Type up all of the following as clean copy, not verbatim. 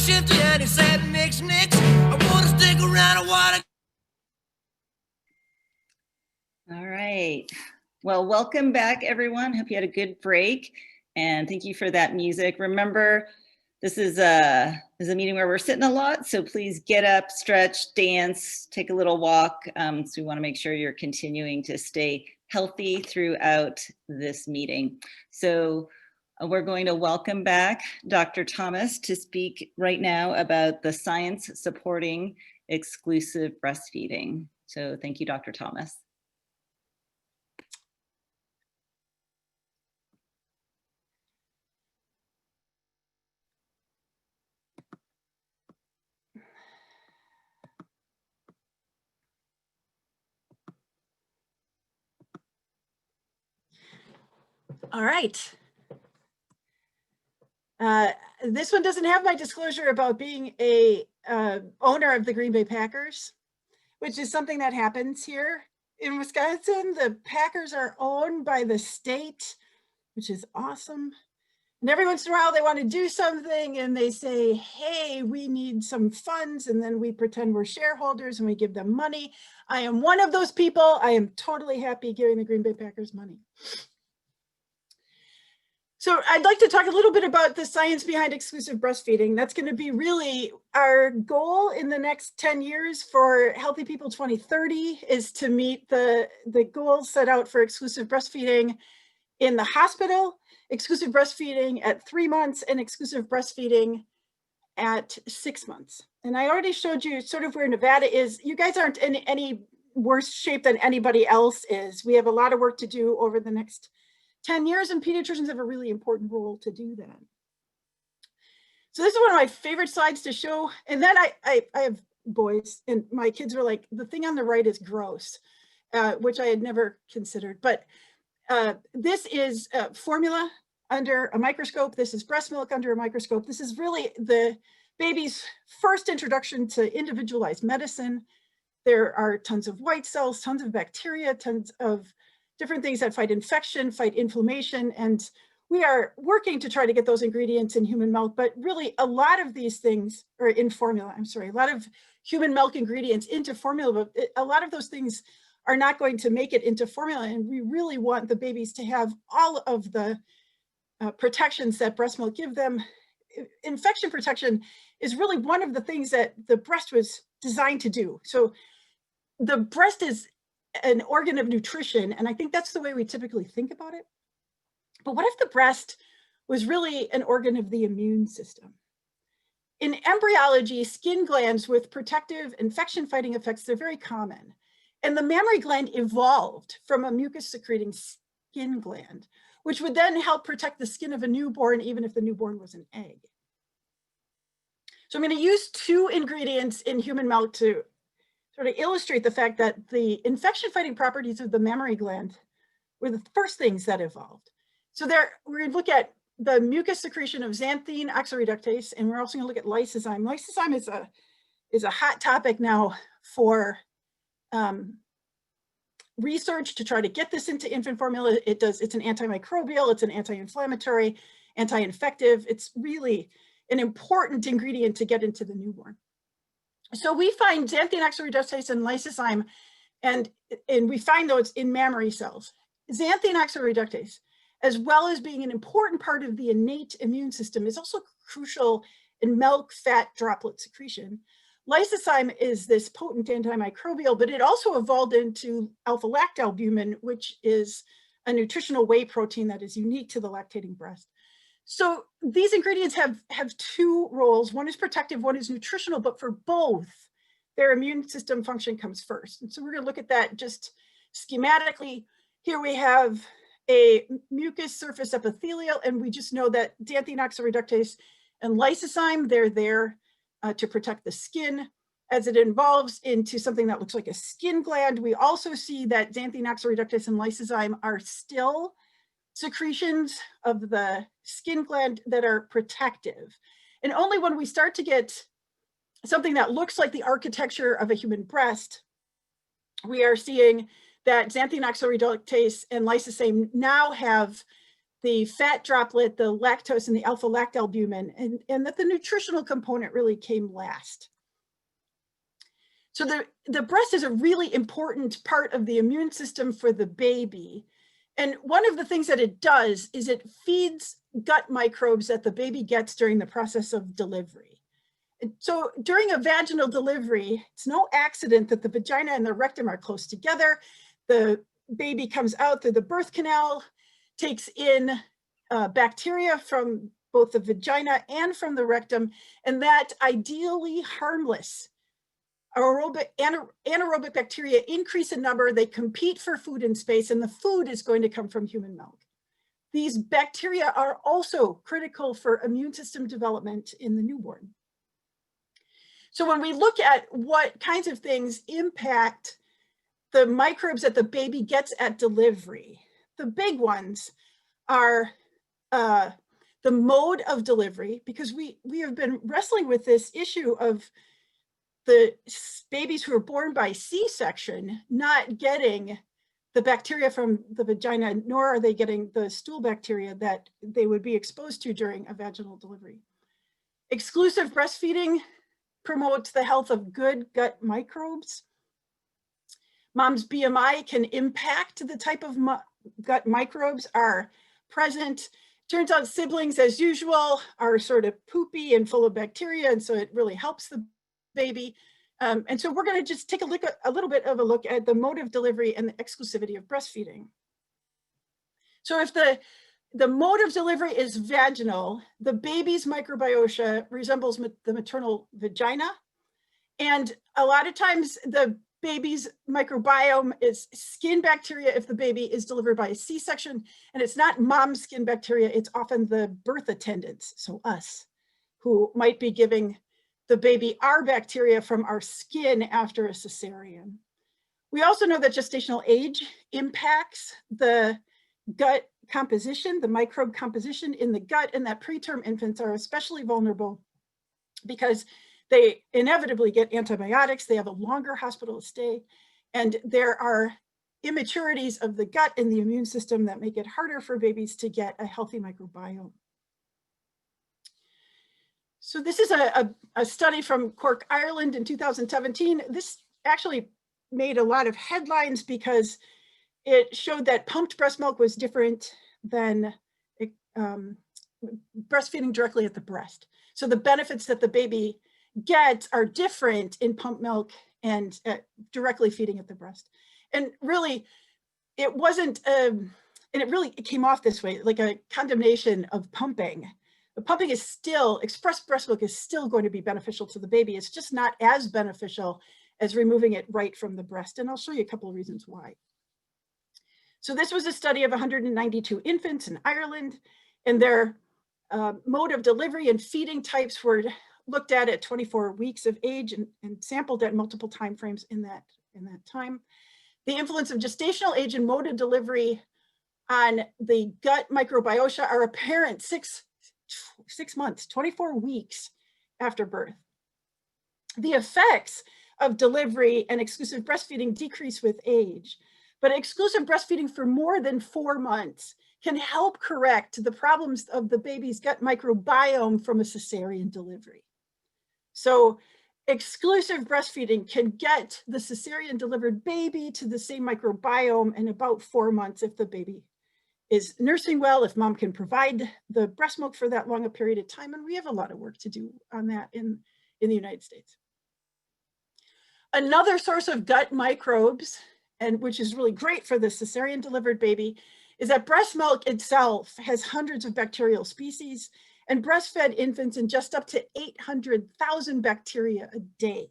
shift to any sad mix. I want to stick around, I want to. All right. Well, welcome back, everyone. Hope you had a good break. And thank you for that music. Remember, this is a meeting where we're sitting a lot, so please get up, stretch, dance, take a little walk. So we want to make sure you're continuing to stay healthy throughout this meeting. So we're going to welcome back Dr. Thomas to speak right now about the science supporting exclusive breastfeeding. So thank you, Dr. Thomas. All right. This one doesn't have my disclosure about being a owner of the Green Bay Packers, which is something that happens here in Wisconsin. The Packers are owned by the state, which is awesome. And every once in a while they want to do something and they say, hey, we need some funds. And then we pretend we're shareholders and we give them money. I am one of those people. I am totally happy giving the Green Bay Packers money. So I'd like to talk a little bit about the science behind exclusive breastfeeding. That's going to be really our goal in the next 10 years for Healthy People 2030 is to meet the goals set out for exclusive breastfeeding in the hospital, exclusive breastfeeding at 3 months, and exclusive breastfeeding at 6 months. And I already showed you sort of where Nevada is. You guys aren't in any worse shape than anybody else is. We have a lot of work to do over the next 10 years, and pediatricians have a really important role to do that. So this is one of my favorite slides to show. And then I have boys, and my kids were like, the thing on the right is gross, which I had never considered. But this is formula under a microscope. This is breast milk under a microscope. This is really the baby's first introduction to individualized medicine. There are tons of white cells, tons of bacteria, tons of different things that fight infection, fight inflammation, and we are working to try to get those ingredients in human milk, but really a lot of these things, or in formula, I'm sorry, a lot of human milk ingredients into formula, but a lot of those things are not going to make it into formula, and we really want the babies to have all of the protections that breast milk give them. Infection protection is really one of the things that the breast was designed to do. So the breast is an organ of nutrition, and I think that's the way we typically think about it. But what if the breast was really an organ of the immune system? In embryology, skin glands with protective infection-fighting effects, they're very common. And the mammary gland evolved from a mucus-secreting skin gland, which would then help protect the skin of a newborn, even if the newborn was an egg. So I'm going to use 2 ingredients in human milk to sort of illustrate the fact that the infection-fighting properties of the mammary gland were the first things that evolved. So there, we're going to look at the mucus secretion of xanthine oxyreductase, and we're also going to look at lysozyme. Lysozyme is a hot topic now for research to try to get this into infant formula. It's an antimicrobial, it's an anti-inflammatory, anti-infective. It's really an important ingredient to get into the newborn. So we find xanthine oxyreductase and lysozyme, and we find those in mammary cells. Xanthine oxyreductase, as well as being an important part of the innate immune system, is also crucial in milk fat droplet secretion. Lysozyme is this potent antimicrobial, but it also evolved into alpha-lactalbumin, which is a nutritional whey protein that is unique to the lactating breast. So these ingredients have 2 roles. One is protective, one is nutritional, but for both, their immune system function comes first. And so we're going to look at that just schematically. Here we have a mucus surface epithelial, and we just know that xanthine oxyreductase and lysozyme, they're there to protect the skin. As it evolves into something that looks like a skin gland, we also see that xanthine oxyreductase and lysozyme are still secretions of the skin gland that are protective. And only when we start to get something that looks like the architecture of a human breast, we are seeing that xanthine oxyreductase and lysozyme now have the fat droplet, the lactose, and the alpha-lactalbumin, and that the nutritional component really came last. So the breast is a really important part of the immune system for the baby. And one of the things that it does is it feeds gut microbes that the baby gets during the process of delivery. And so during a vaginal delivery, it's no accident that the vagina and the rectum are close together. The baby comes out through the birth canal, takes in bacteria from both the vagina and from the rectum, and that ideally harmless anaerobic bacteria increase in number, they compete for food in space, and the food is going to come from human milk. These bacteria are also critical for immune system development in the newborn. So when we look at what kinds of things impact the microbes that the baby gets at delivery, the big ones are the mode of delivery, because we have been wrestling with this issue of the babies who are born by C-section not getting the bacteria from the vagina, nor are they getting the stool bacteria that they would be exposed to during a vaginal delivery. Exclusive breastfeeding promotes the health of good gut microbes. Mom's BMI can impact the type of gut microbes are present. Turns out siblings, as usual, are sort of poopy and full of bacteria, and so it really helps the baby. And so we're going to just take a little bit of a look at the mode of delivery and the exclusivity of breastfeeding. So if the mode of delivery is vaginal, the baby's microbiota resembles the maternal vagina. And a lot of times the baby's microbiome is skin bacteria if the baby is delivered by a C-section, and it's not mom's skin bacteria, it's often the birth attendants, so us, who might be giving the baby our bacteria from our skin after a cesarean. We also know that gestational age impacts the gut composition, the microbe composition in the gut, and that preterm infants are especially vulnerable because they inevitably get antibiotics, they have a longer hospital stay, and there are immaturities of the gut and the immune system that make it harder for babies to get a healthy microbiome. So this is a study from Cork, Ireland in 2017. This actually made a lot of headlines because it showed that pumped breast milk was different than breastfeeding directly at the breast. So the benefits that the baby gets are different in pumped milk and directly feeding at the breast. And really, it wasn't, and it came off this way, like a condemnation of pumping. The pumping is still, expressed breast milk is still going to be beneficial to the baby. It's just not as beneficial as removing it right from the breast. And I'll show you a couple of reasons why. So this was a study of 192 infants in Ireland, and their mode of delivery and feeding types were looked at 24 weeks of age and sampled at multiple time frames in that time. The influence of gestational age and mode of delivery on the gut microbiota are apparent 6 months, 24 weeks after birth. The effects of delivery and exclusive breastfeeding decrease with age, but exclusive breastfeeding for more than 4 months can help correct the problems of the baby's gut microbiome from a cesarean delivery. So exclusive breastfeeding can get the cesarean delivered baby to the same microbiome in about 4 months if the baby is nursing well, if mom can provide the breast milk for that long a period of time. And we have a lot of work to do on that in the United States. Another source of gut microbes, and which is really great for the cesarean delivered baby, is that breast milk itself has hundreds of bacterial species, and breastfed infants ingest up to 800,000 bacteria a day.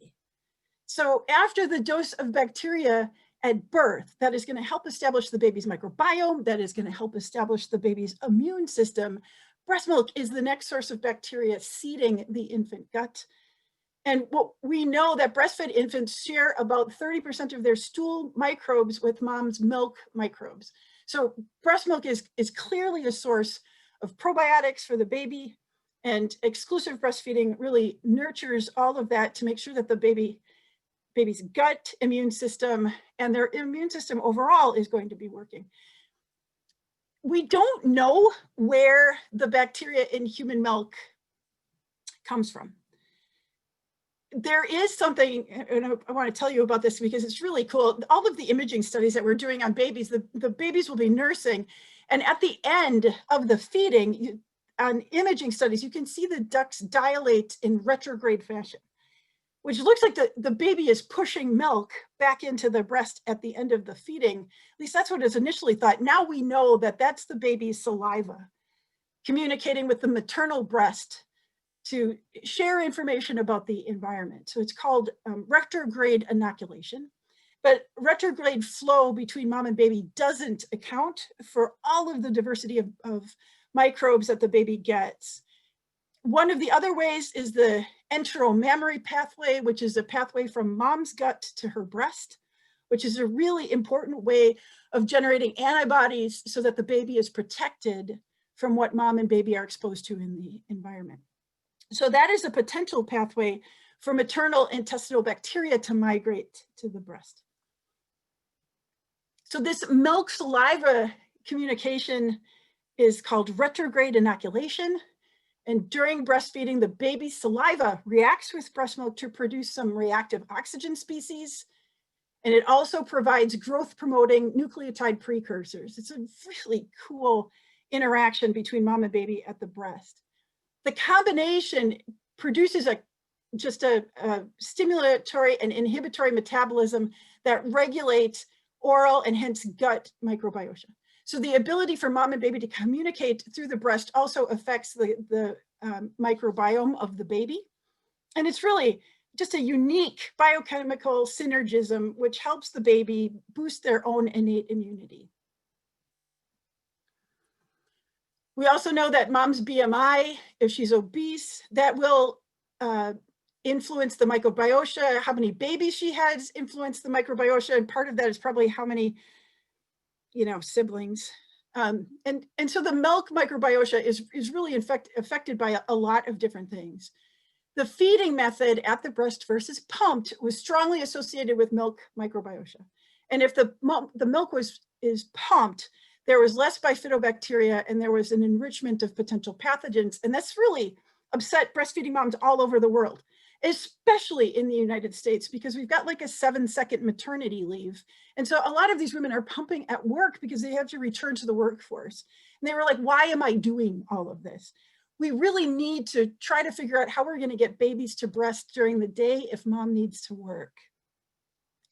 So after the dose of bacteria at birth, that is going to help establish the baby's microbiome, that is going to help establish the baby's immune system. Breast milk is the next source of bacteria seeding the infant gut. And what we know that breastfed infants share about 30% of their stool microbes with mom's milk microbes. So breast milk is clearly a source of probiotics for the baby, and exclusive breastfeeding really nurtures all of that to make sure that the baby's gut immune system and their immune system overall is going to be working. we don't know where the bacteria in human milk comes from. There is something, and I want to tell you about this because it's really cool. All of the imaging studies that we're doing on babies, the babies will be nursing, and at the end of the feeding, on imaging studies, you can see the ducts dilate in retrograde fashion, which looks like the baby is pushing milk back into the breast at the end of the feeding. At least that's what is initially thought. Now we know that that's the baby's saliva communicating with the maternal breast to share information about the environment. So it's called retrograde inoculation. But retrograde flow between mom and baby doesn't account for all of the diversity of microbes that the baby gets. One of the other ways is the Entero mammary pathway, which is a pathway from mom's gut to her breast, which is a really important way of generating antibodies so that the baby is protected from what mom and baby are exposed to in the environment. So that is a potential pathway for maternal intestinal bacteria to migrate to the breast. So this milk saliva communication is called retrograde inoculation. And during breastfeeding, the baby's saliva reacts with breast milk to produce some reactive oxygen species. And it also provides growth promoting nucleotide precursors. It's a really cool interaction between mom and baby at the breast. The combination produces just a stimulatory and inhibitory metabolism that regulates oral and hence gut microbiota. So the ability for mom and baby to communicate through the breast also affects the microbiome of the baby. And it's really just a unique biochemical synergism which helps the baby boost their own innate immunity. We also know that mom's BMI, if she's obese, that will influence the microbiota. How many babies she has influence the microbiota, and part of that is probably how many, siblings. And so the milk microbiota is really affected by a lot of different things. The feeding method at the breast versus pumped was strongly associated with milk microbiota. And if the milk is pumped, there was less bifidobacteria and there was an enrichment of potential pathogens. And that's really upset breastfeeding moms all over the world, especially in the United States, because we've got like a 7-second maternity leave. And so a lot of these women are pumping at work because they have to return to the workforce. And they were like, why am I doing all of this? We really need to try to figure out how we're going to get babies to breast during the day if mom needs to work.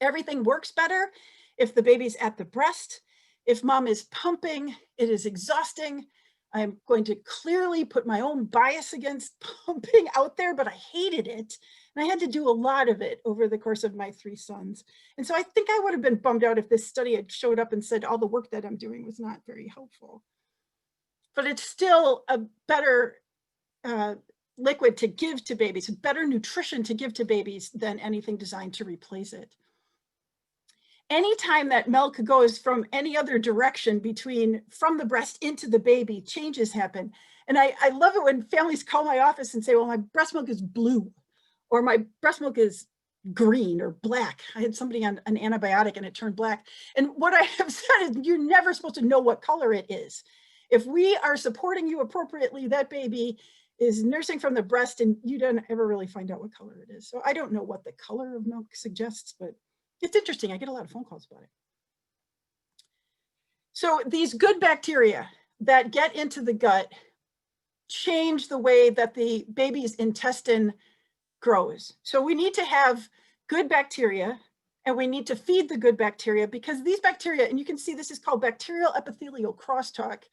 Everything works better if the baby's at the breast. If mom is pumping, it is exhausting. I'm going to clearly put my own bias against pumping out there, but I hated it. And I had to do a lot of it over the course of my 3 sons. And so I think I would have been bummed out if this study had showed up and said all the work that I'm doing was not very helpful. But it's still a better liquid to give to babies, better nutrition to give to babies than anything designed to replace it. Anytime that milk goes from any other direction from the breast into the baby, changes happen. And I love it when families call my office and say, well, my breast milk is blue, or my breast milk is green or black. I had somebody on an antibiotic and it turned black. And what I have said is you're never supposed to know what color it is. If we are supporting you appropriately, that baby is nursing from the breast and you don't ever really find out what color it is. So I don't know what the color of milk suggests, but it's interesting. I get a lot of phone calls about it. So these good bacteria that get into the gut change the way that the baby's intestine grows. So we need to have good bacteria and we need to feed the good bacteria because these bacteria, and you can see this is called bacterial epithelial crosstalk.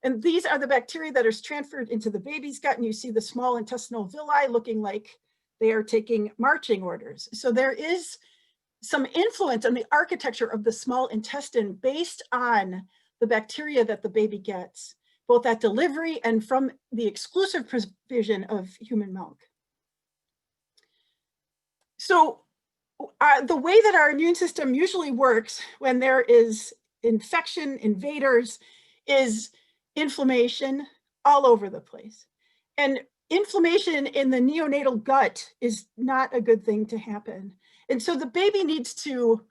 And these are the bacteria that are transferred into the baby's gut. And you see the small intestinal villi looking like they are taking marching orders. So there is some influence on the architecture of the small intestine based on the bacteria that the baby gets, both at delivery and from the exclusive provision of human milk. So the way that our immune system usually works when there is infection, invaders, is inflammation all over the place. And inflammation in the neonatal gut is not a good thing to happen. And so the baby needs to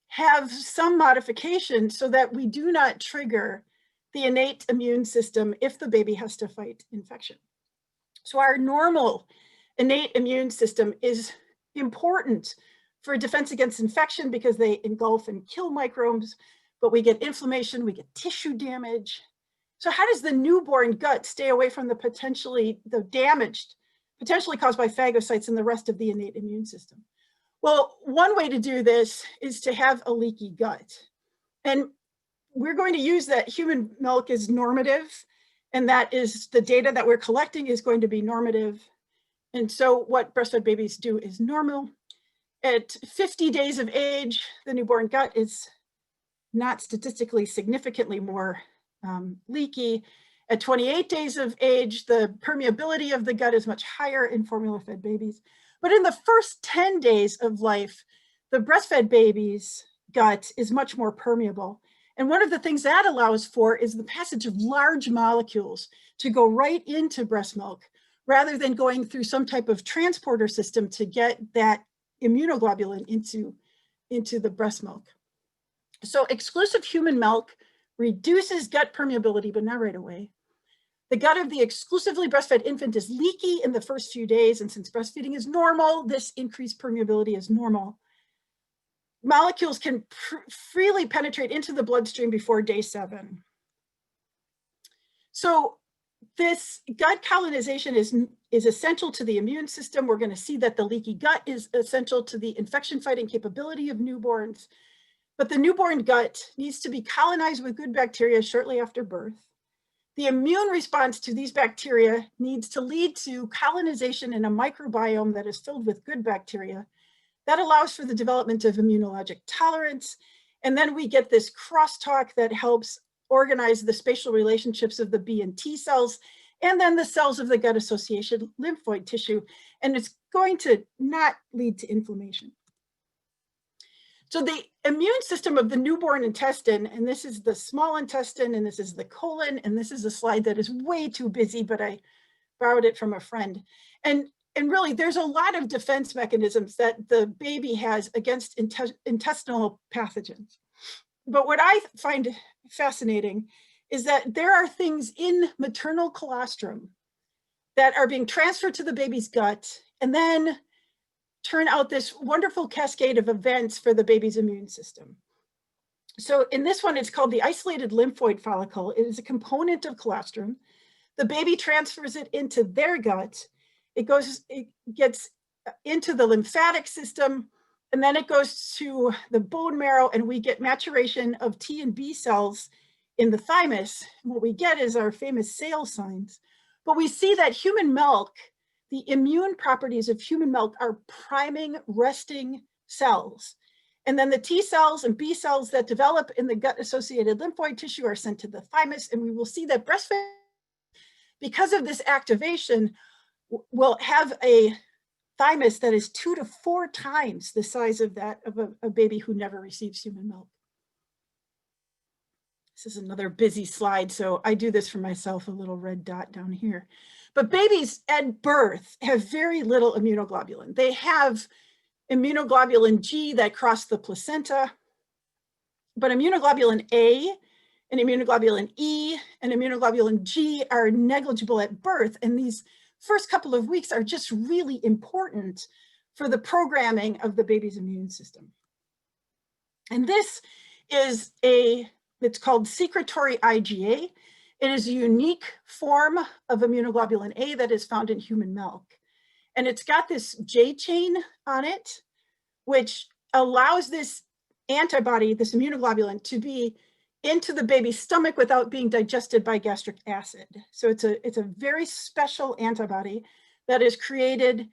have some modification so that we do not trigger the innate immune system if the baby has to fight infection. So our normal innate immune system is important for defense against infection because they engulf and kill microbes, but we get inflammation, we get tissue damage. So how does the newborn gut stay away from the damaged, potentially caused by phagocytes and the rest of the innate immune system? Well, one way to do this is to have a leaky gut. And we're going to use that human milk is normative, and that is the data that we're collecting is going to be normative. And so what breastfed babies do is normal. At 50 days of age, the newborn gut is not statistically significantly more leaky. At 28 days of age, the permeability of the gut is much higher in formula-fed babies. But in the first 10 days of life, the breastfed baby's gut is much more permeable. And one of the things that allows for is the passage of large molecules to go right into breast milk, rather than going through some type of transporter system to get that immunoglobulin into the breast milk. So exclusive human milk reduces gut permeability, but not right away. The gut of the exclusively breastfed infant is leaky in the first few days, and since breastfeeding is normal, this increased permeability is normal. Molecules can freely penetrate into the bloodstream before day 7. So this gut colonization is essential to the immune system. We're going to see that the leaky gut is essential to the infection fighting capability of newborns. But the newborn gut needs to be colonized with good bacteria shortly after birth. The immune response to these bacteria needs to lead to colonization in a microbiome that is filled with good bacteria. That allows for the development of immunologic tolerance. And then we get this crosstalk that helps organize the spatial relationships of the B and T cells, and then the cells of the gut-associated lymphoid tissue. And it's going to not lead to inflammation. So the immune system of the newborn intestine, and this is the small intestine, and this is the colon, and this is a slide that is way too busy, but I borrowed it from a friend. And really, there's a lot of defense mechanisms that the baby has against intestinal pathogens. But what I find fascinating is that there are things in maternal colostrum that are being transferred to the baby's gut and then turn out this wonderful cascade of events for the baby's immune system. So in this one, it's called the isolated lymphoid follicle. It is a component of colostrum. The baby transfers it into their gut. It gets into the lymphatic system, and then it goes to the bone marrow, and we get maturation of T and B cells in the thymus. What we get is our famous sale signs. But we see that human milk, the immune properties of human milk are priming resting cells. And then the T cells and B cells that develop in the gut-associated lymphoid tissue are sent to the thymus, and we will see that breastfeeding, because of this activation, will have a thymus that is 2 to 4 times the size of that of a baby who never receives human milk. This is another busy slide, so I do this for myself, a little red dot down here. But babies at birth have very little immunoglobulin. They have immunoglobulin G that cross the placenta, but immunoglobulin A and immunoglobulin E and immunoglobulin G are negligible at birth, and these first couple of weeks are just really important for the programming of the baby's immune system. And this is it's called secretory IgA. It is a unique form of immunoglobulin A that is found in human milk. And it's got this J chain on it, which allows this antibody, this immunoglobulin, to be into the baby's stomach without being digested by gastric acid. So it's a very special antibody that is created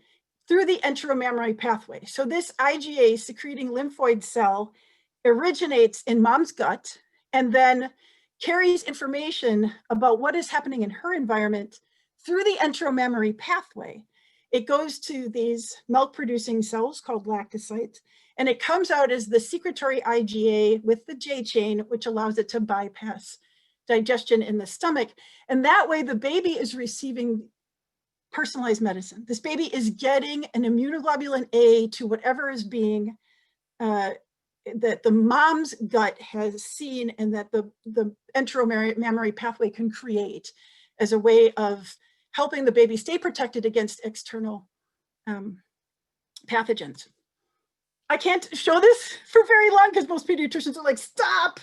through the enteromammary pathway. So this IgA secreting lymphoid cell originates in mom's gut and then carries information about what is happening in her environment through the enteromammary pathway. It goes to these milk-producing cells called lactocytes, and it comes out as the secretory IgA with the J chain, which allows it to bypass digestion in the stomach. And that way the baby is receiving personalized medicine. This baby is getting an immunoglobulin A to whatever is being that the mom's gut has seen and that the enteromammary pathway can create as a way of helping the baby stay protected against external pathogens. I can't show this for very long because most pediatricians are like, stop,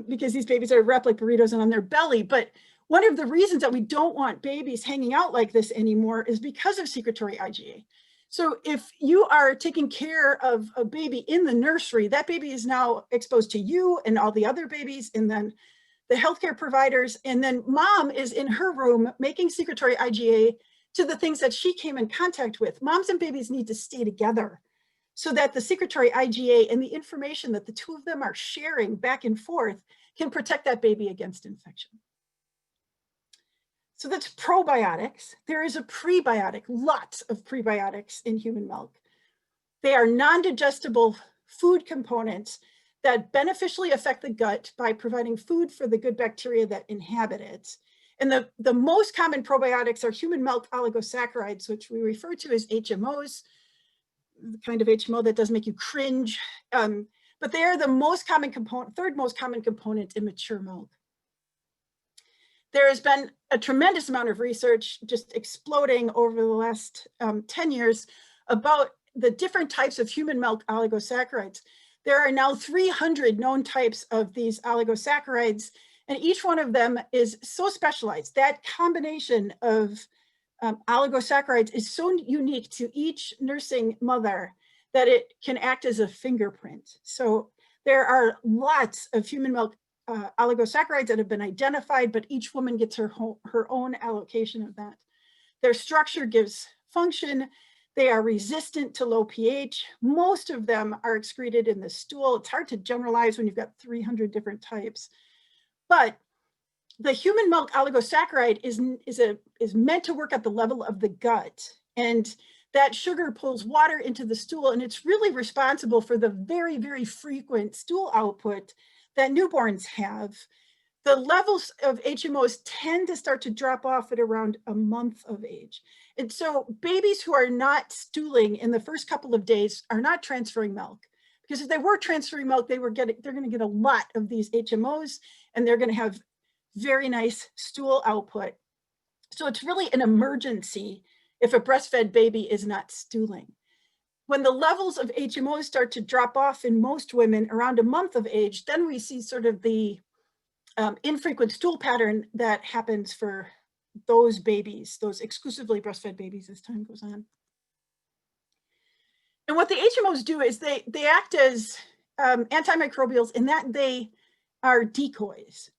because these babies are wrapped like burritos and on their belly. But one of the reasons that we don't want babies hanging out like this anymore is because of secretory IgA. So if you are taking care of a baby in the nursery, that baby is now exposed to you and all the other babies, and then the healthcare providers, and then mom is in her room making secretory IgA to the things that she came in contact with. Moms and babies need to stay together so that the secretory IgA and the information that the two of them are sharing back and forth can protect that baby against infection. So that's probiotics. There is a prebiotic, lots of prebiotics in human milk. They are non-digestible food components that beneficially affect the gut by providing food for the good bacteria that inhabit it. And the most common probiotics are human milk oligosaccharides, which we refer to as HMOs, the kind of HMO that does make you cringe. But they are the most common component, third most common component in mature milk. There has been a tremendous amount of research just exploding over the last 10 years about the different types of human milk oligosaccharides. There are now 300 known types of these oligosaccharides, and each one of them is so specialized. That combination of oligosaccharides is so unique to each nursing mother that it can act as a fingerprint. So there are lots of human milk oligosaccharides that have been identified, but each woman gets her own allocation of that. Their structure gives function. They are resistant to low pH. Most of them are excreted in the stool. It's hard to generalize when you've got 300 different types. But the human milk oligosaccharide is meant to work at the level of the gut. And that sugar pulls water into the stool, and it's really responsible for the very, very frequent stool output that newborns have. The levels of HMOs tend to start to drop off at around a month of age. And so babies who are not stooling in the first couple of days are not transferring milk, because if they were transferring milk, they're going to get a lot of these HMOs, and they're going to have very nice stool output. So it's really an emergency if a breastfed baby is not stooling. When the levels of HMOs start to drop off in most women around a month of age, then we see sort of the infrequent stool pattern that happens for those babies, those exclusively breastfed babies as time goes on. And what the HMOs do is they act as antimicrobials in that they are decoys.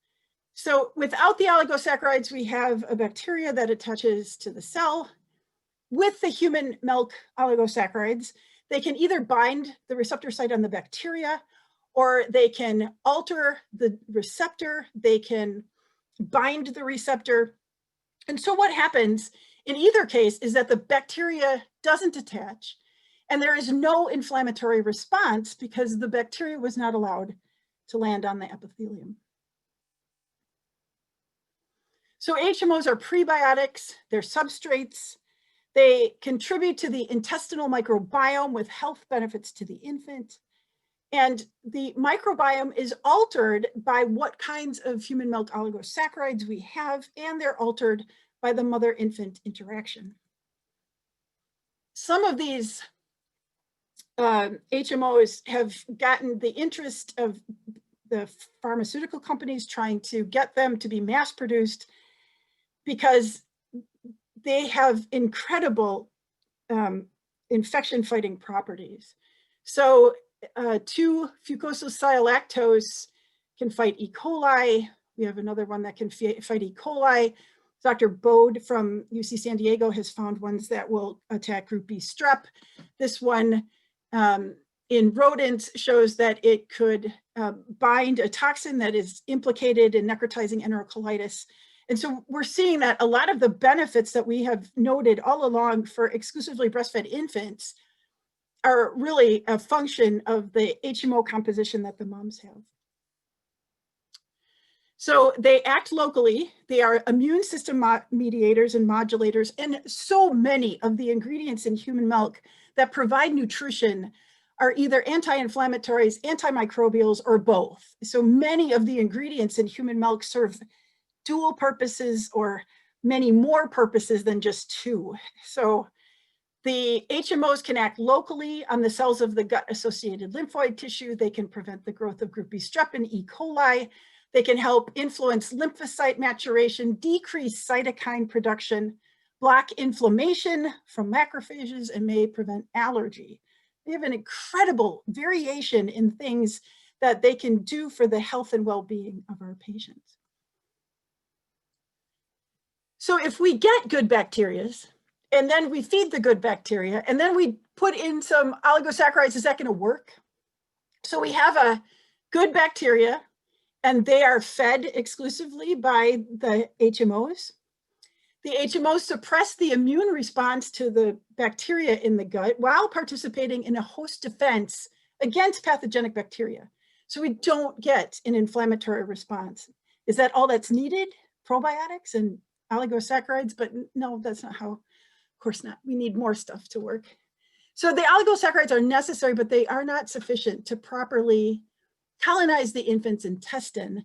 So without the oligosaccharides, we have a bacteria that attaches to the cell. With the human milk oligosaccharides, they can either bind the receptor site on the bacteria, or they can alter the receptor, they can bind the receptor. And so what happens in either case is that the bacteria doesn't attach, and there is no inflammatory response because the bacteria was not allowed to land on the epithelium. So HMOs are prebiotics, they're substrates. They contribute to the intestinal microbiome with health benefits to the infant. And the microbiome is altered by what kinds of human milk oligosaccharides we have, and they're altered by the mother-infant interaction. Some of these HMOs have gotten the interest of the pharmaceutical companies trying to get them to be mass-produced because they have incredible infection-fighting properties. So 2-fucosylsialactose can fight E. coli. We have another one that can fight E. coli. Dr. Bode from UC San Diego has found ones that will attack group B strep. This one in rodents shows that it could bind a toxin that is implicated in necrotizing enterocolitis. And so we're seeing that a lot of the benefits that we have noted all along for exclusively breastfed infants are really a function of the HMO composition that the moms have. So they act locally. They are immune system mediators and modulators, and so many of the ingredients in human milk that provide nutrition are either anti-inflammatories, antimicrobials, or both. So many of the ingredients in human milk serve dual purposes or many more purposes than just two. So the HMOs can act locally on the cells of the gut-associated lymphoid tissue. They can prevent the growth of group B strep and E. coli. They can help influence lymphocyte maturation, decrease cytokine production, block inflammation from macrophages, and may prevent allergy. They have an incredible variation in things that they can do for the health and well-being of our patients. So if we get good bacteria, and then we feed the good bacteria, and then we put in some oligosaccharides, is that going to work? So we have a good bacteria, and they are fed exclusively by the HMOs. The HMOs suppress the immune response to the bacteria in the gut while participating in a host defense against pathogenic bacteria. So we don't get an inflammatory response. Is that all that's needed? Probiotics and oligosaccharides? But no, that's not how, of course not. We need more stuff to work. So the oligosaccharides are necessary, but they are not sufficient to properly colonize the infant's intestine.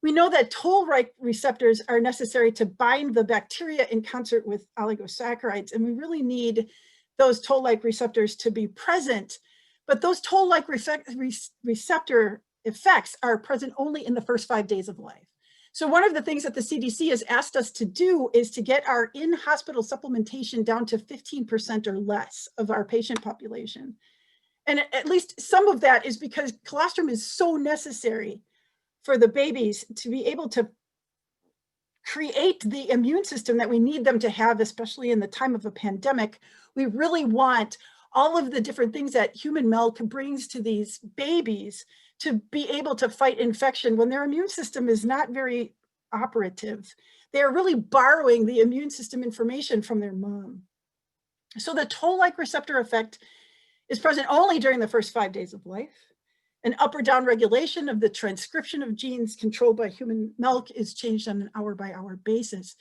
We know that toll-like receptors are necessary to bind the bacteria in concert with oligosaccharides, and we really need those toll-like receptors to be present. But those toll-like receptor effects are present only in the first 5 days of life. So one of the things that the CDC has asked us to do is to get our in-hospital supplementation down to 15% or less of our patient population. And at least some of that is because colostrum is so necessary for the babies to be able to create the immune system that we need them to have, especially in the time of a pandemic. We really want all of the different things that human milk brings to these babies to be able to fight infection when their immune system is not very operative. They are really borrowing the immune system information from their mom. So the toll-like receptor effect is present only during the first 5 days of life. An up or down regulation of the transcription of genes controlled by human milk is changed on an hour-by-hour basis.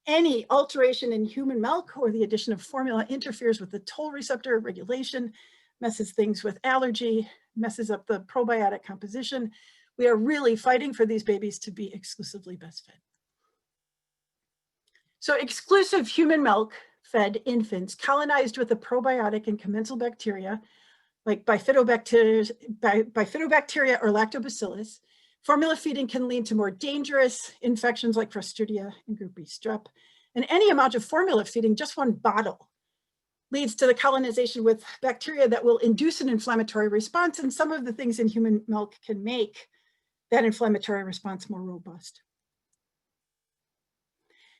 Any alteration in human milk or the addition of formula interferes with the toll receptor regulation, messes things with allergy, messes up the probiotic composition. We are really fighting for these babies to be exclusively breastfed. So exclusive human milk fed infants colonized with a probiotic and commensal bacteria like bifidobacteria or lactobacillus. Formula feeding can lead to more dangerous infections like Clostridia and group B strep. And any amount of formula feeding, just one bottle, leads to the colonization with bacteria that will induce an inflammatory response. And some of the things in human milk can make that inflammatory response more robust.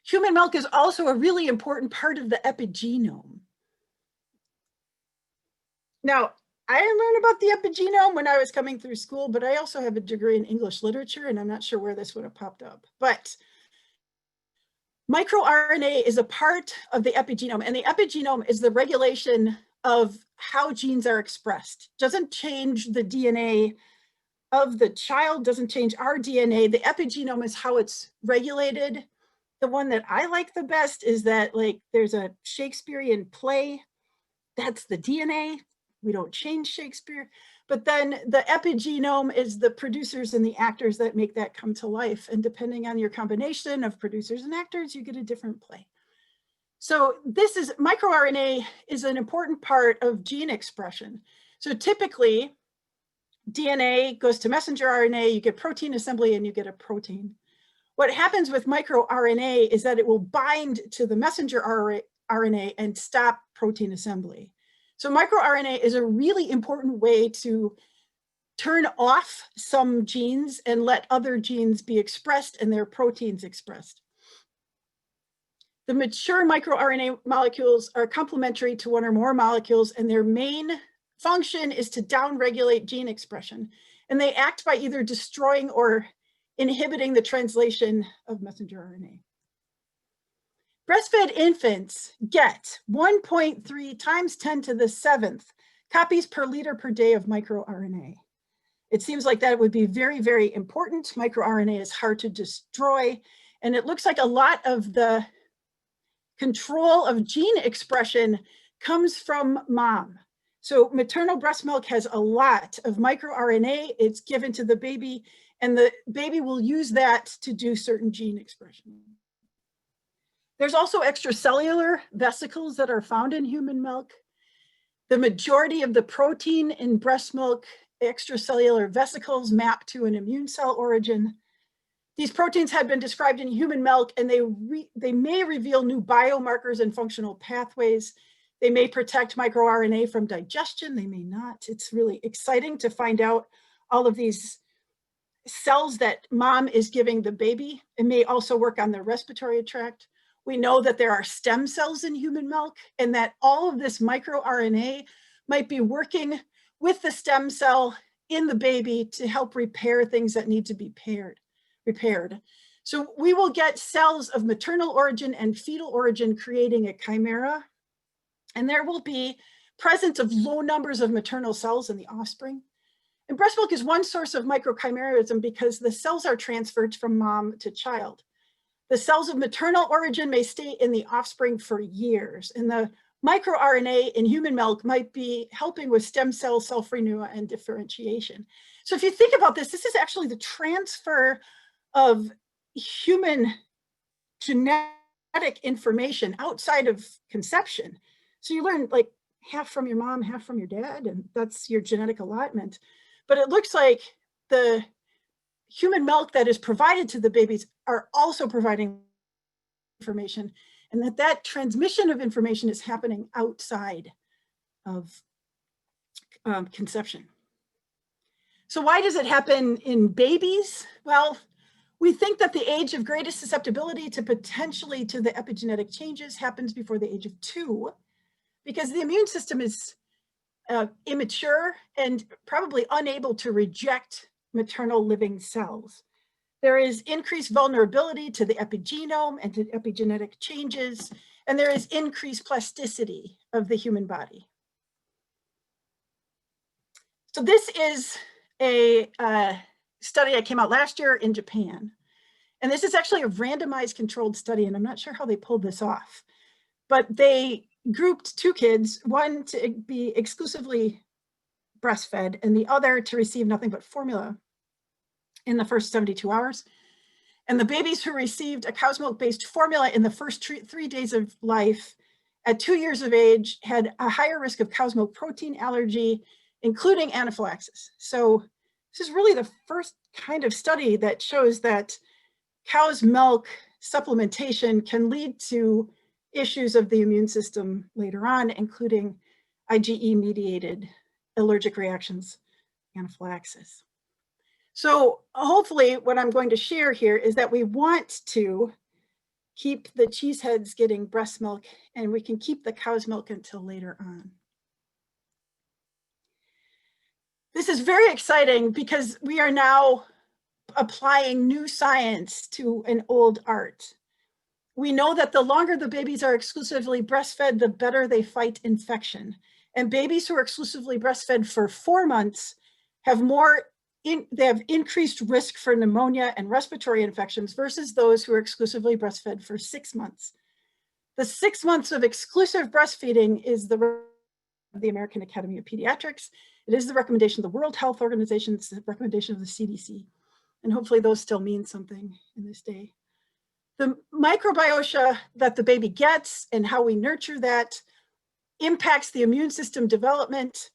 Human milk is also a really important part of the epigenome. Now, I learned about the epigenome when I was coming through school, but I also have a degree in English literature, and I'm not sure where this would have popped up. But microRNA is a part of the epigenome, and the epigenome is the regulation of how genes are expressed. Doesn't change the DNA of the child, doesn't change our DNA. The epigenome is how it's regulated. The one that I like the best is that, like, there's a Shakespearean play. That's the DNA. We don't change Shakespeare. But then the epigenome is the producers and the actors that make that come to life. And depending on your combination of producers and actors, you get a different play. So this is, microRNA is an important part of gene expression. So typically, DNA goes to messenger RNA, you get protein assembly, and you get a protein. What happens with microRNA is that it will bind to the messenger RNA and stop protein assembly. So microRNA is a really important way to turn off some genes and let other genes be expressed and their proteins expressed. The mature microRNA molecules are complementary to one or more molecules, and their main function is to downregulate gene expression. And they act by either destroying or inhibiting the translation of messenger RNA. Breastfed infants get 1.3 times 10 to the 7th copies per liter per day of microRNA. It seems like that would be very, very important. MicroRNA is hard to destroy, and it looks like a lot of the control of gene expression comes from mom. So maternal breast milk has a lot of microRNA. It's given to the baby, and the baby will use that to do certain gene expression. There's also extracellular vesicles that are found in human milk. The majority of the protein in breast milk, extracellular vesicles, map to an immune cell origin. These proteins have been described in human milk, and they may reveal new biomarkers and functional pathways. They may protect microRNA from digestion, they may not. It's really exciting to find out all of these cells that mom is giving the baby. It may also work on the respiratory tract. We know that there are stem cells in human milk, and that all of this microRNA might be working with the stem cell in the baby to help repair things that need to be repaired. So we will get cells of maternal origin and fetal origin creating a chimera, and there will be presence of low numbers of maternal cells in the offspring. And breast milk is one source of microchimerism because the cells are transferred from mom to child. The cells of maternal origin may stay in the offspring for years, and the microRNA in human milk might be helping with stem cell self-renewal and differentiation. So if you think about this, this is actually the transfer of human genetic information outside of conception. So you learn like half from your mom, half from your dad, and that's your genetic allotment. But it looks like the human milk that is provided to the babies are also providing information, and that transmission of information is happening outside of conception. So why does it happen in babies? Well, we think that the age of greatest susceptibility to potentially to the epigenetic changes happens before the age of 2, because the immune system is immature and probably unable to reject maternal living cells. There is increased vulnerability to the epigenome and to epigenetic changes, and there is increased plasticity of the human body. So this is a study that came out last year in Japan. And this is actually a randomized controlled study, and I'm not sure how they pulled this off, but they grouped 2 kids, one to be exclusively breastfed and the other to receive nothing but formula in the first 72 hours. And the babies who received a cow's milk-based formula in the first 3 days of life at 2 years of age had a higher risk of cow's milk protein allergy, including anaphylaxis. So this is really the first kind of study that shows that cow's milk supplementation can lead to issues of the immune system later on, including IgE-mediated allergic reactions, anaphylaxis. So hopefully what I'm going to share here is that we want to keep the cheeseheads getting breast milk, and we can keep the cow's milk until later on. This is very exciting because we are now applying new science to an old art. We know that the longer the babies are exclusively breastfed, the better they fight infection. And babies who are exclusively breastfed for 4 months have they have increased risk for pneumonia and respiratory infections versus those who are exclusively breastfed for 6 months. The 6 months of exclusive breastfeeding is the American Academy of Pediatrics. It is the recommendation of the World Health Organization. It's the recommendation of the CDC. And hopefully those still mean something in this day. The microbiota that the baby gets and how we nurture that impacts the immune system development.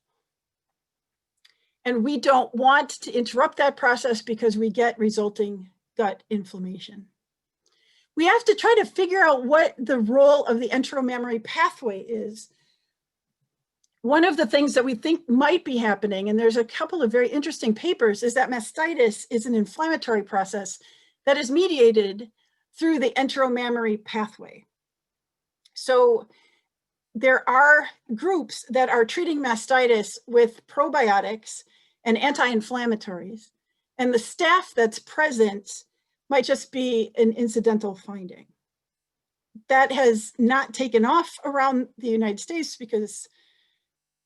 And we don't want to interrupt that process because we get resulting gut inflammation. We have to try to figure out what the role of the entero-mammary pathway is. One of the things that we think might be happening, and there's a couple of very interesting papers, is that mastitis is an inflammatory process that is mediated through the entero-mammary pathway. So there are groups that are treating mastitis with probiotics and anti-inflammatories, and the staph that's present might just be an incidental finding. That has not taken off around the United States because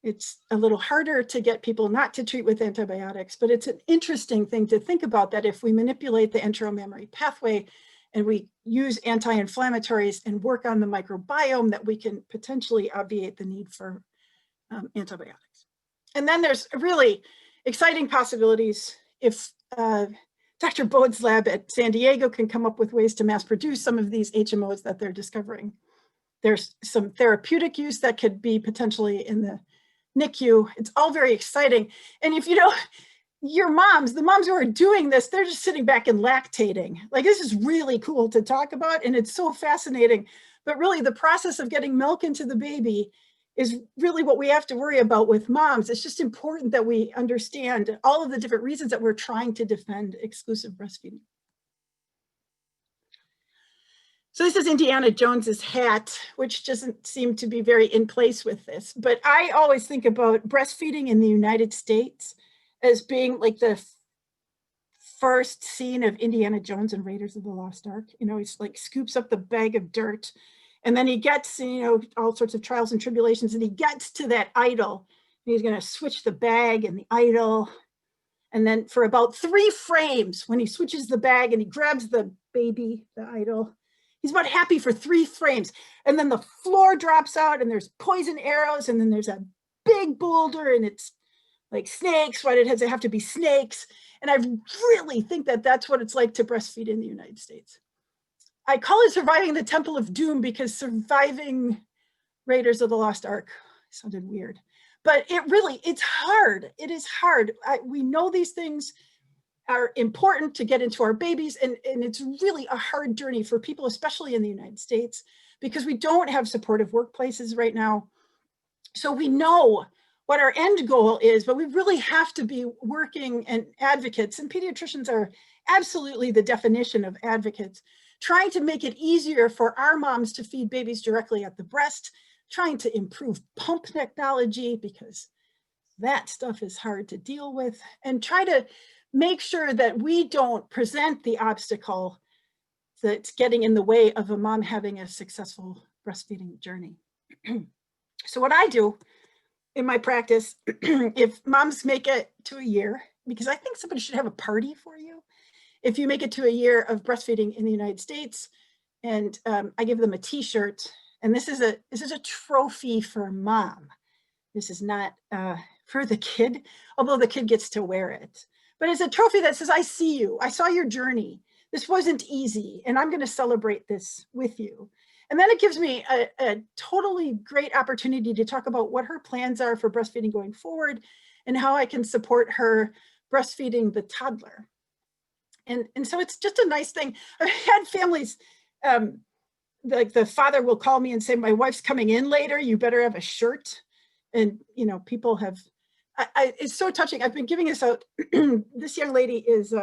it's a little harder to get people not to treat with antibiotics, but it's an interesting thing to think about, that if we manipulate the entero-mammary pathway and we use anti-inflammatories and work on the microbiome, that we can potentially obviate the need for antibiotics. And then there's really exciting possibilities if Dr. Bode's lab at San Diego can come up with ways to mass produce some of these HMOs that they're discovering. There's some therapeutic use that could be potentially in the NICU. It's all very exciting. And if you know, your moms, the moms who are doing this, they're just sitting back and lactating. Like, this is really cool to talk about, and it's so fascinating. But really, the process of getting milk into the baby is really what we have to worry about with moms. It's just important that we understand all of the different reasons that we're trying to defend exclusive breastfeeding. So this is Indiana Jones's hat, which doesn't seem to be very in place with this. But I always think about breastfeeding in the United States as being like the first scene of Indiana Jones and Raiders of the Lost Ark. You know, he's like scoops up the bag of dirt, and then he gets, you know, all sorts of trials and tribulations, and he gets to that idol. And he's going to switch the bag and the idol. And then for about 3 frames, when he switches the bag and he grabs the baby, the idol, he's about happy for 3 frames. And then the floor drops out and there's poison arrows, and then there's a big boulder, and it's like snakes. Why did it have to be snakes? And I really think that that's what it's like to breastfeed in the United States. I call it surviving the Temple of Doom because surviving Raiders of the Lost Ark sounded weird. But it really, it's hard. It is hard. We know these things are important to get into our babies, and it's really a hard journey for people, especially in the United States, because we don't have supportive workplaces right now. So we know what our end goal is, but we really have to be working and advocates, and pediatricians are absolutely the definition of advocates, trying to make it easier for our moms to feed babies directly at the breast, trying to improve pump technology because that stuff is hard to deal with, and try to make sure that we don't present the obstacle that's getting in the way of a mom having a successful breastfeeding journey. So what I do in my practice, if moms make it to a year, because I think somebody should have a party for you, if you make it to a year of breastfeeding in the United States, and I give them a t-shirt, and this is a trophy for mom. This is not for the kid, although the kid gets to wear it. But it's a trophy that says, I see you, I saw your journey. This wasn't easy, and I'm gonna celebrate this with you. And then it gives me a totally great opportunity to talk about what her plans are for breastfeeding going forward and how I can support her breastfeeding the toddler. And so it's just a nice thing. I've had families, like the father will call me and say, my wife's coming in later, you better have a shirt. And, you know, people have, it's so touching. I've been giving this out. This young lady is,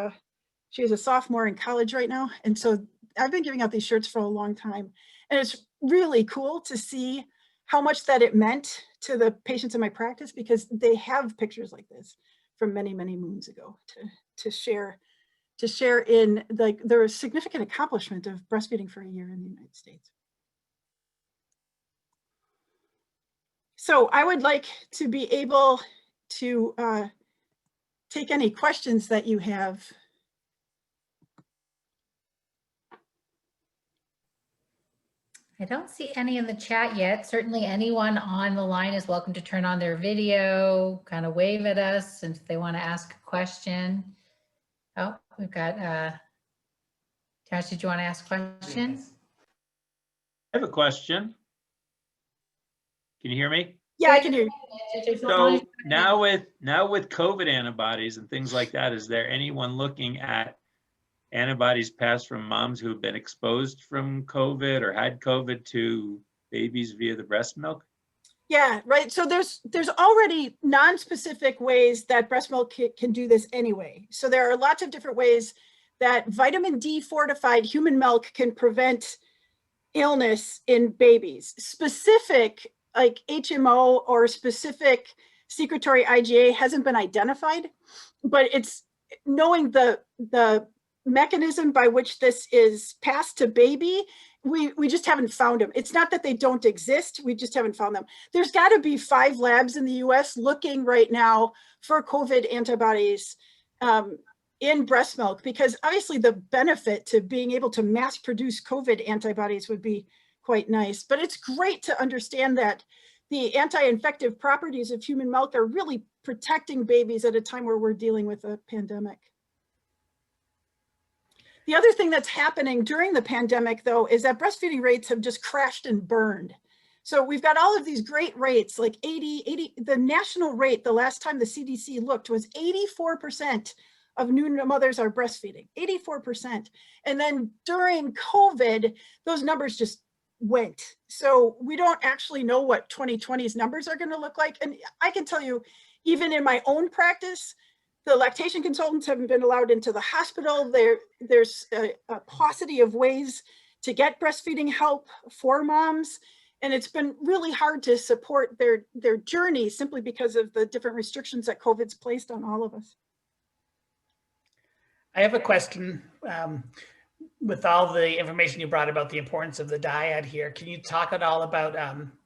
she is a sophomore in college right now. And so I've been giving out these shirts for a long time. And it's really cool to see how much that it meant to the patients in my practice, because they have pictures like this from many, many moons ago to share in the significant accomplishment of breastfeeding for a year in the United States. So I would like to be able to take any questions that you have. I don't see any in the chat yet. Certainly anyone on the line is welcome to turn on their video, kind of wave at us if they want to ask a question. Oh, we've got, Tash, did you want to ask a question? I have a question. Can you hear me? Yeah, I can hear you. So now with COVID antibodies and things like that, is there anyone looking at antibodies passed from moms who have been exposed from COVID or had COVID to babies via the breast milk? Yeah, right. So there's already non-specific ways that breast milk can do this anyway. So there are lots of different ways that vitamin D fortified human milk can prevent illness in babies. Specific like HMO or specific secretory IgA hasn't been identified, but it's knowing the mechanism by which this is passed to baby, we just haven't found them. It's not that they don't exist, we just haven't found them. There's got to be 5 labs in the US looking right now for COVID antibodies in breast milk, because obviously the benefit to being able to mass produce COVID antibodies would be quite nice. But it's great to understand that the anti-infective properties of human milk are really protecting babies at a time where we're dealing with a pandemic. The other thing that's happening during the pandemic, though, is that breastfeeding rates have just crashed and burned. So we've got all of these great rates, like 80, the national rate, the last time the CDC looked, was 84% of new mothers are breastfeeding, 84%. And then during COVID, those numbers just went. So we don't actually know what 2020's numbers are going to look like. And I can tell you, even in my own practice, the lactation consultants haven't been allowed into the hospital. There's a paucity of ways to get breastfeeding help for moms. And it's been really hard to support their journey simply because of the different restrictions that COVID's placed on all of us. I have a question. With all the information you brought about the importance of the dyad here, can you talk at all about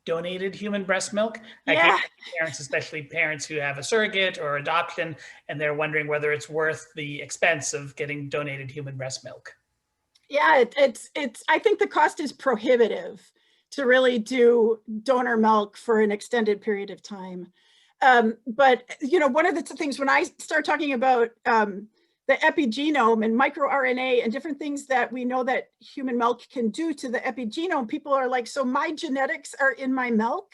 donated human breast milk? I Yeah. think parents, especially parents who have a surrogate or adoption, and they're wondering whether it's worth the expense of getting donated human breast milk. Yeah, I think the cost is prohibitive to really do donor milk for an extended period of time. But, you know, one of the things when I start talking about the epigenome and microRNA and different things that we know that human milk can do to the epigenome, people are like, so my genetics are in my milk,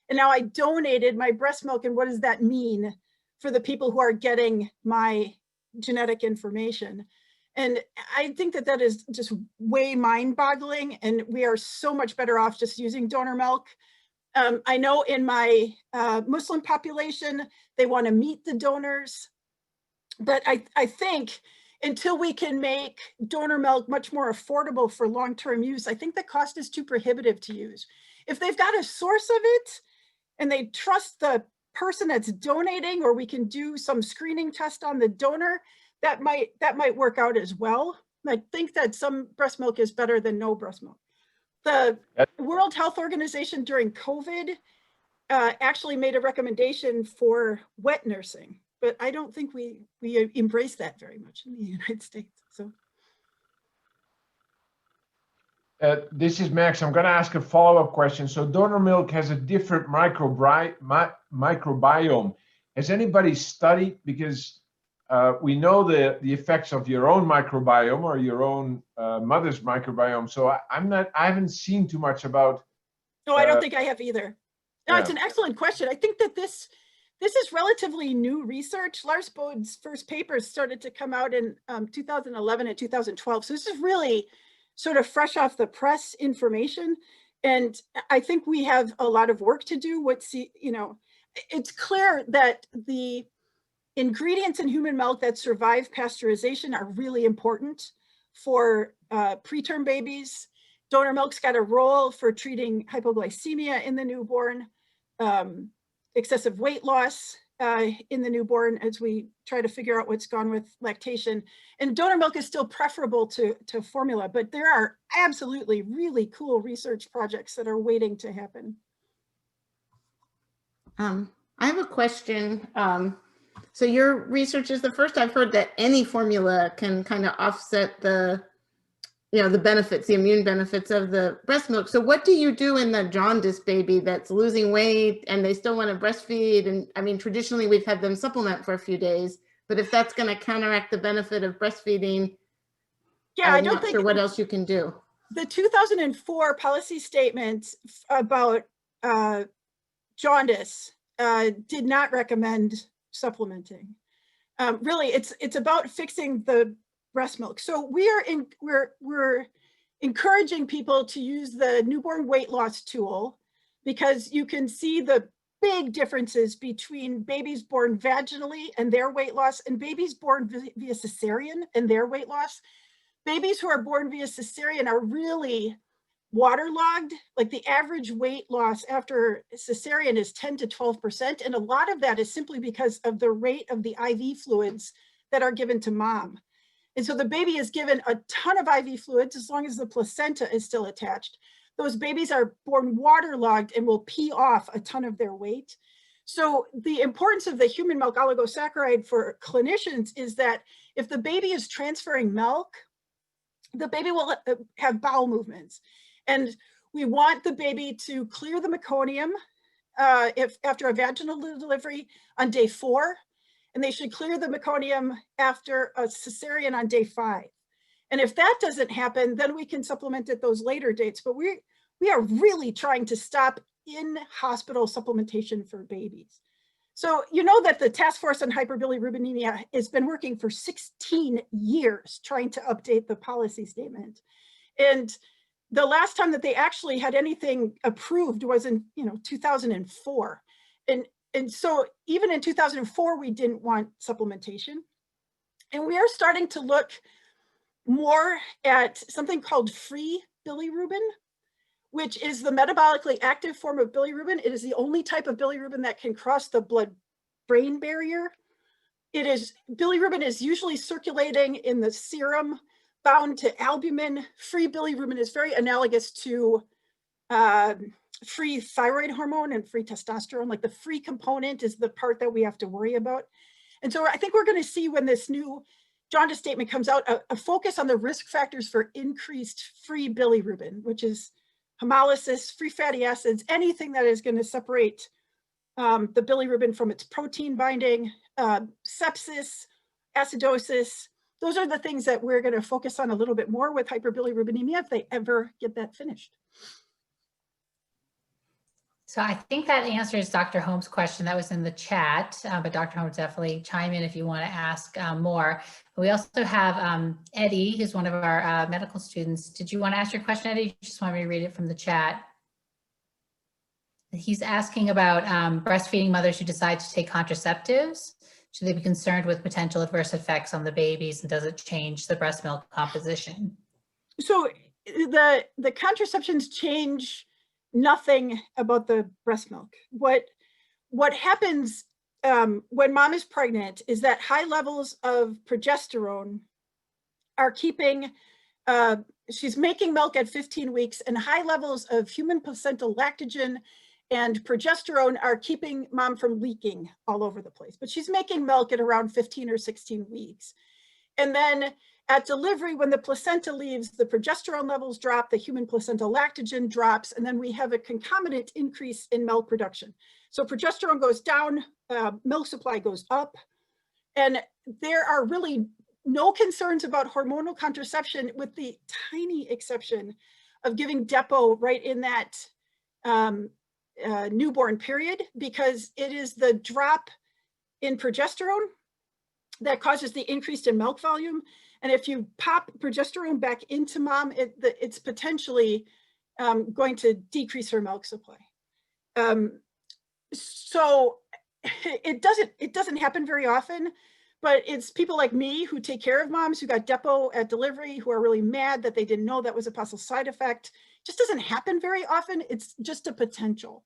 and now I donated my breast milk, and what does that mean for the people who are getting my genetic information? And I think that that is just way mind-boggling, and we are so much better off just using donor milk. I know in my Muslim population, they want to meet the donors. But I think until we can make donor milk much more affordable for long-term use, I think the cost is too prohibitive to use. If they've got a source of it and they trust the person that's donating, or we can do some screening test on the donor, that might work out as well. I think that some breast milk is better than no breast milk. The World Health Organization during COVID actually made a recommendation for wet nursing. But I don't think we embrace that very much in the United States. So, this is Max. I'm going to ask a follow-up question. So donor milk has a different microbiome. Has anybody studied, because we know the effects of your own microbiome or your own mother's microbiome. So I haven't seen too much about. No, I don't think I have either. No, yeah. It's an excellent question. I think that this is relatively new research. Lars Bode's first papers started to come out in 2011 and 2012. So this is really sort of fresh off the press information. And I think we have a lot of work to do. It's clear that the ingredients in human milk that survive pasteurization are really important for preterm babies. Donor milk's got a role for treating hypoglycemia in the newborn. Excessive weight loss in the newborn as we try to figure out what's gone with lactation. And donor milk is still preferable to formula, but there are absolutely really cool research projects that are waiting to happen. I have a question. So your research is the first I've heard that any formula can kind of offset the benefits, the immune benefits of the breast milk. So what do you do in the jaundice baby that's losing weight and they still want to breastfeed? And I mean, traditionally we've had them supplement for a few days, but if that's going to counteract the benefit of breastfeeding, yeah, I'm not sure what else you can do. The 2004 policy statement about jaundice did not recommend supplementing. Really, it's about fixing the breast milk. So we're encouraging people to use the newborn weight loss tool, because you can see the big differences between babies born vaginally and their weight loss and babies born via cesarean and their weight loss. Babies who are born via cesarean are really waterlogged. Like the average weight loss after cesarean is 10 to 12%. And a lot of that is simply because of the rate of the IV fluids that are given to mom. And so the baby is given a ton of IV fluids as long as the placenta is still attached. Those babies are born waterlogged and will pee off a ton of their weight. So the importance of the human milk oligosaccharide for clinicians is that if the baby is transferring milk, the baby will have bowel movements. And we want the baby to clear the meconium if after a vaginal delivery on day 4, and they should clear the meconium after a cesarean on day 5. And if that doesn't happen, then we can supplement at those later dates. But we are really trying to stop in-hospital supplementation for babies. So you know that the Task Force on Hyperbilirubinemia has been working for 16 years trying to update the policy statement. And the last time that they actually had anything approved was in 2004. And so even in 2004, we didn't want supplementation. And we are starting to look more at something called free bilirubin, which is the metabolically active form of bilirubin. It is the only type of bilirubin that can cross the blood-brain barrier. Bilirubin is usually circulating in the serum, bound to albumin. Free bilirubin is very analogous to free thyroid hormone and free testosterone. Like the free component is the part that we have to worry about. And so I think we're going to see when this new jaundice statement comes out, a focus on the risk factors for increased free bilirubin, which is hemolysis, free fatty acids, anything that is going to separate the bilirubin from its protein binding, sepsis, acidosis. Those are the things that we're going to focus on a little bit more with hyperbilirubinemia if they ever get that finished. So I think that answers Dr. Holmes' question that was in the chat, but Dr. Holmes, definitely chime in if you want to ask more. We also have Eddie, who's one of our medical students. Did you want to ask your question, Eddie? You just want me to read it from the chat? He's asking about breastfeeding mothers who decide to take contraceptives. Should they be concerned with potential adverse effects on the babies, and does it change the breast milk composition? So the contraceptions change nothing about the breast milk. What happens when mom is pregnant is that high levels of progesterone are keeping, she's making milk at 15 weeks, and high levels of human placental lactogen and progesterone are keeping mom from leaking all over the place. But she's making milk at around 15 or 16 weeks. And then at delivery, when the placenta leaves, the progesterone levels drop, the human placental lactogen drops, and then we have a concomitant increase in milk production. So progesterone goes down, milk supply goes up, and there are really no concerns about hormonal contraception, with the tiny exception of giving Depo right in that newborn period, because it is the drop in progesterone that causes the increase in milk volume. And if you pop progesterone back into mom, it's potentially going to decrease her milk supply. So it doesn't happen very often, but it's people like me who take care of moms who got Depo at delivery, who are really mad that they didn't know that was a possible side effect. It just doesn't happen very often. It's just a potential.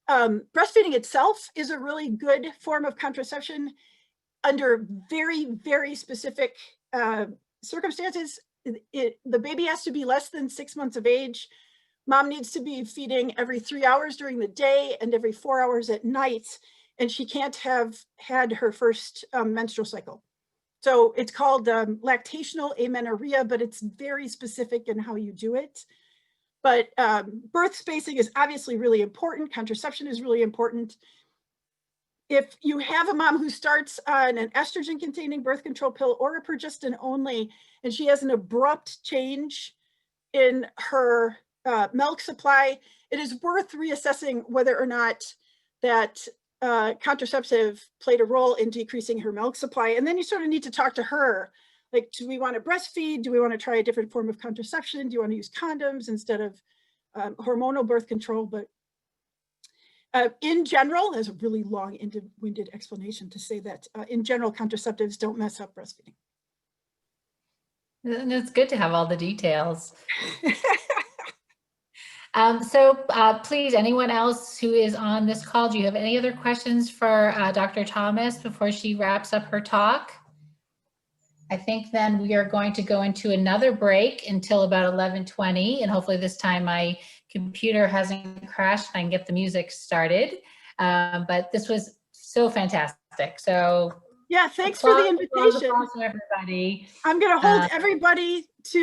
Breastfeeding itself is a really good form of contraception under very, very specific circumstances. The baby has to be less than 6 months of age. Mom needs to be feeding every 3 hours during the day and every 4 hours at night, and she can't have had her first menstrual cycle. So it's called lactational amenorrhea, but it's very specific in how you do it. But birth spacing is obviously really important. Contraception is really important. If you have a mom who starts on an estrogen-containing birth control pill or a progestin only, and she has an abrupt change in her milk supply, it is worth reassessing whether or not that contraceptive played a role in decreasing her milk supply. And then you sort of need to talk to her, like, do we want to breastfeed? Do we want to try a different form of contraception? Do you want to use condoms instead of hormonal birth control? But in general, there's a really long-winded explanation to say that in general, contraceptives don't mess up breastfeeding. And it's good to have all the details. So please, anyone else who is on this call, do you have any other questions for Dr. Thomas before she wraps up her talk? I think then we are going to go into another break until about 11:20, and hopefully this time my computer hasn't crashed and I can get the music started. But this was so fantastic. So yeah, thanks for the invitation. Applause from everybody. I'm going to hold everybody to